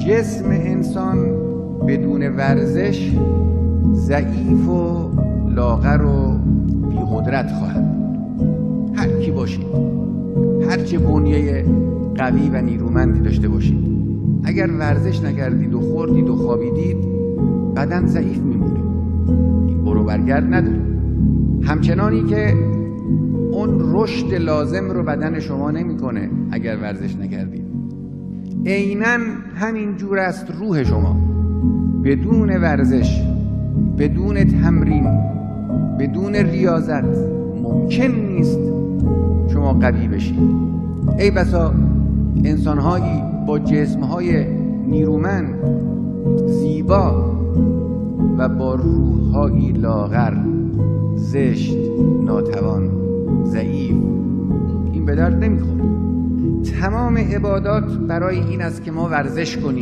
جسم انسان بدون ورزش ضعیف و لاغر و بی‌قدرت خواهد بود. هر کی باشید، هر چه بنیه قوی و نیرومندی داشته باشید، اگر ورزش نکردید و خوردید و خوابیدید، بدن ضعیف میمونه، این برو برگرد نداره. همچنانی که اون رشد لازم رو بدن شما نمیکنه اگر ورزش نکردید. عیناً همین جور است روح شما. بدون ورزش، بدون تمرین، بدون ریاضت ممکن نیست شما قوی بشید. ای بسا انسان‌هایی با جسم‌های نیرومند، زیبا و با روح‌هایی لاغر، زشت، ناتوان، ضعیف، این به درد نمیخوره. تمام عبادات برای این است که ما ورزش کنیم.